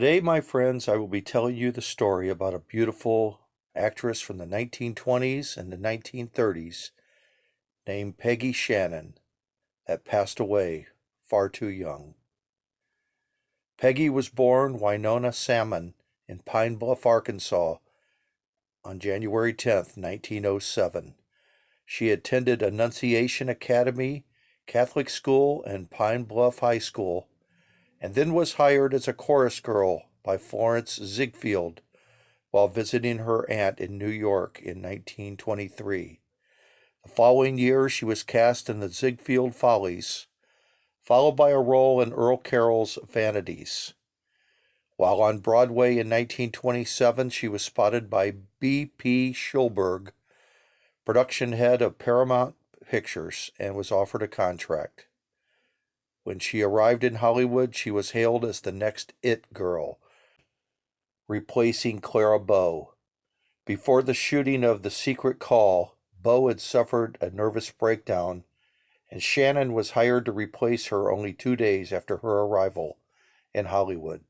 Today, my friends, I will be telling you the story about a beautiful actress from the 1920s and the 1930s named Peggy Shannon that passed away far too young. Peggy was born Winona Salmon in Pine Bluff, Arkansas on January 10th, 1907. She attended Annunciation Academy, Catholic School, and Pine Bluff High School, and then was hired as a chorus girl by Florence Ziegfeld while visiting her aunt in New York in 1923. The following year, she was cast in the Ziegfeld Follies, followed by a role in Earl Carroll's Vanities. While on Broadway in 1927, she was spotted by B.P. Schulberg, production head of Paramount Pictures, and was offered a contract. When she arrived in Hollywood, she was hailed as the next It Girl, replacing Clara Bow. Before the shooting of The Secret Call, Bow had suffered a nervous breakdown, and Shannon was hired to replace her only 2 days after her arrival in Hollywood.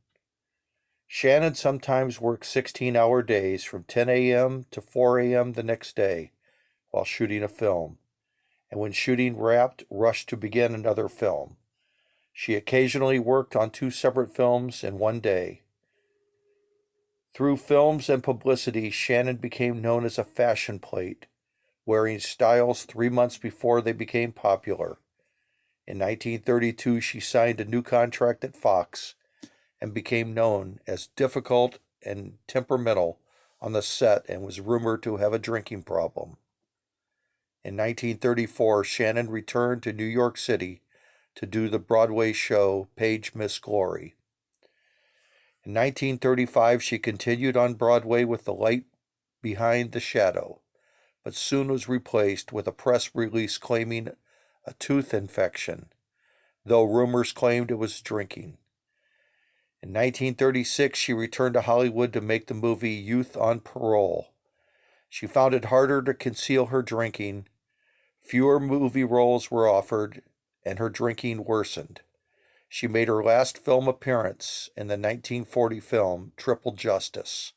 Shannon sometimes worked 16-hour days from 10 a.m. to 4 a.m. the next day while shooting a film, and when shooting wrapped, rushed to begin another film. She occasionally worked on 2 separate films in one day. Through films and publicity, Shannon became known as a fashion plate, wearing styles 3 months before they became popular. In 1932, she signed a new contract at Fox and became known as difficult and temperamental on the set and was rumored to have a drinking problem. In 1934, Shannon returned to New York City to do the Broadway show Page Miss Glory. In 1935, she continued on Broadway with The Light Behind the Shadow, but soon was replaced with a press release claiming a tooth infection, though rumors claimed it was drinking. In 1936, she returned to Hollywood to make the movie Youth on Parole. She found it harder to conceal her drinking, fewer movie roles were offered, and her drinking worsened. She made her last film appearance in the 1940 film Triple Justice,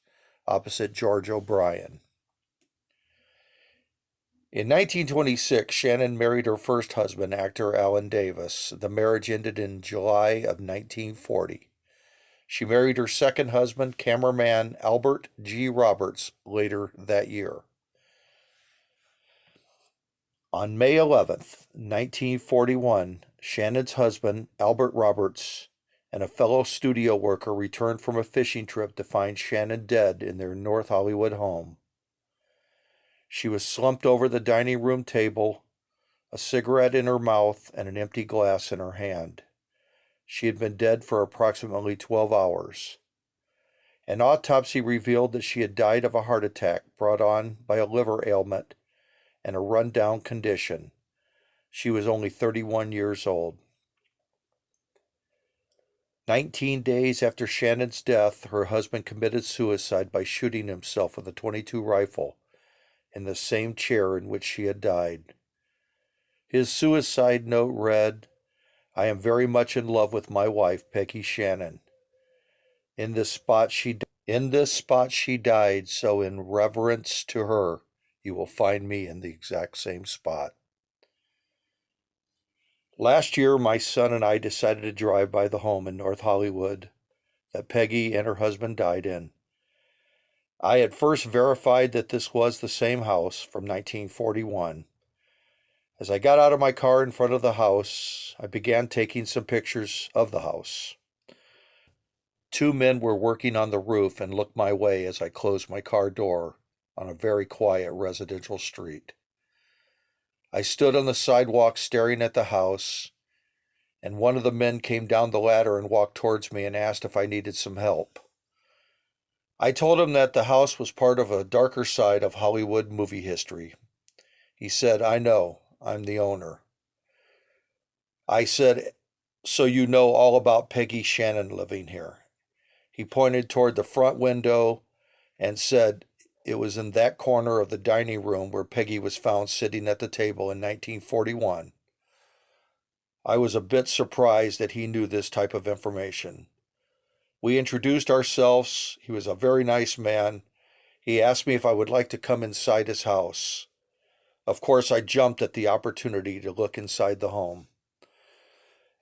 opposite George O'Brien. In 1926, Shannon married her first husband, actor Alan Davis. The marriage ended in July of 1940. She married her second husband, cameraman Albert G. Roberts, later that year. On May 11th, 1941, Shannon's husband, Albert Roberts, and a fellow studio worker returned from a fishing trip to find Shannon dead in their North Hollywood home. She was slumped over the dining room table, a cigarette in her mouth and an empty glass in her hand. She had been dead for approximately 12 hours. An autopsy revealed that she had died of a heart attack brought on by a liver ailment and a run-down condition. She was only 31 years old. 19 days after Shannon's death, her husband committed suicide by shooting himself with a .22 rifle in the same chair in which she had died. His suicide note read, "I am very much in love with my wife, Peggy Shannon. In this spot she died, so in reverence to her, you will find me in the exact same spot." Last year, my son and I decided to drive by the home in North Hollywood that Peggy and her husband died in. I had first verified that this was the same house from 1941. As I got out of my car in front of the house, I began taking some pictures of the house. 2 men were working on the roof and looked my way as I closed my car door on a very quiet residential street. I stood on the sidewalk staring at the house, and one of the men came down the ladder and walked towards me and asked if I needed some help. I told him that the house was part of a darker side of Hollywood movie history. He said, "I know, I'm the owner." I said, "So you know all about Peggy Shannon living here?" He pointed toward the front window and said it was in that corner of the dining room where Peggy was found sitting at the table in 1941. I was a bit surprised that he knew this type of information. We introduced ourselves. He was a very nice man. He asked me if I would like to come inside his house. Of course, I jumped at the opportunity to look inside the home.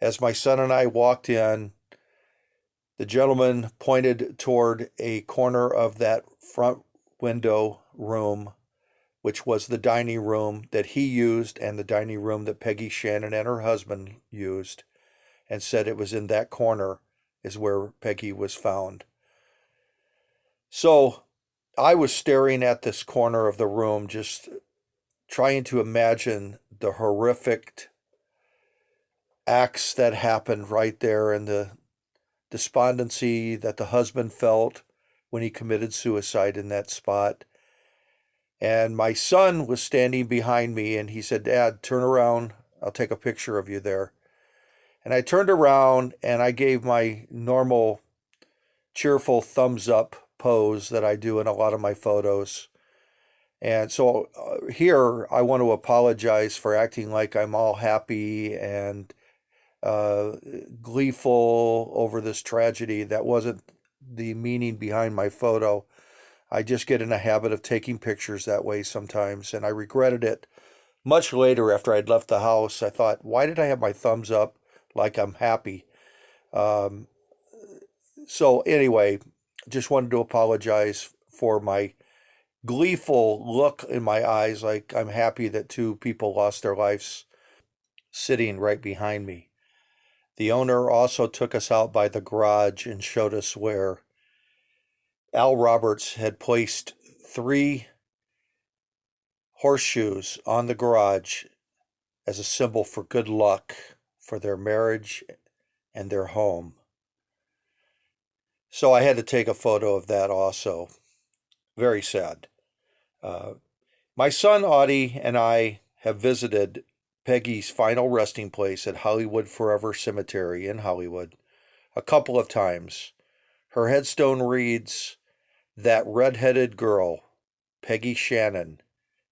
As my son and I walked in, the gentleman pointed toward a corner of that front window room, which was the dining room that he used and the dining room that Peggy Shannon and her husband used, and said it was in that corner is where Peggy was found. So I was staring at this corner of the room, just trying to imagine the horrific acts that happened right there and the despondency that the husband felt when he committed suicide in that spot. And my son was standing behind me and he said, "Dad, turn around. I'll take a picture of you there." And I turned around and I gave my normal cheerful thumbs up pose that I do in a lot of my photos. And so here I want to apologize for acting like I'm all happy and gleeful over this tragedy. That wasn't the meaning behind my photo. I just get in a habit of taking pictures that way sometimes, and I regretted it much later after I'd left the house. I thought, why did I have my thumbs up like I'm happy? So anyway, just wanted to apologize for my gleeful look in my eyes, like I'm happy that two people lost their lives sitting right behind me. The owner also took us out by the garage and showed us where Al Roberts had placed 3 horseshoes on the garage as a symbol for good luck for their marriage and their home. So I had to take a photo of that also. Very sad. My son Audie and I have visited Peggy's final resting place at Hollywood Forever Cemetery in Hollywood a couple of times. Her headstone reads, "That red-headed girl, Peggy Shannon,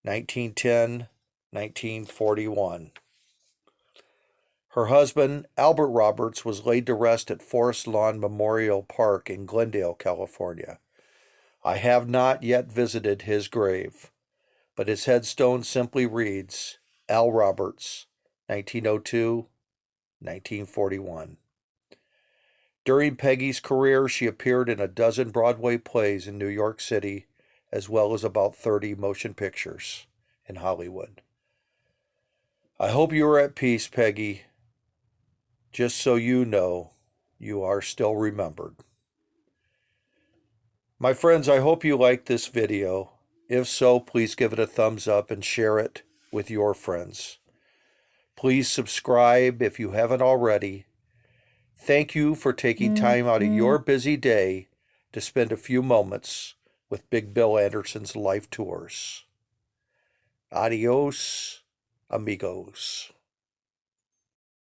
1910-1941. Her husband, Albert Roberts, was laid to rest at Forest Lawn Memorial Park in Glendale, California. I have not yet visited his grave, but his headstone simply reads, Al Roberts, 1902-1941. During Peggy's career, she appeared in a dozen Broadway plays in New York City, as well as about 30 motion pictures in Hollywood. I hope you are at peace, Peggy. Just so you know, you are still remembered. My friends, I hope you liked this video. If so, please give it a thumbs up and share it with your friends. Please subscribe if you haven't already. Thank you for taking time out of your busy day to spend a few moments with Big Bill Anderson's Life Tours. Adios, amigos.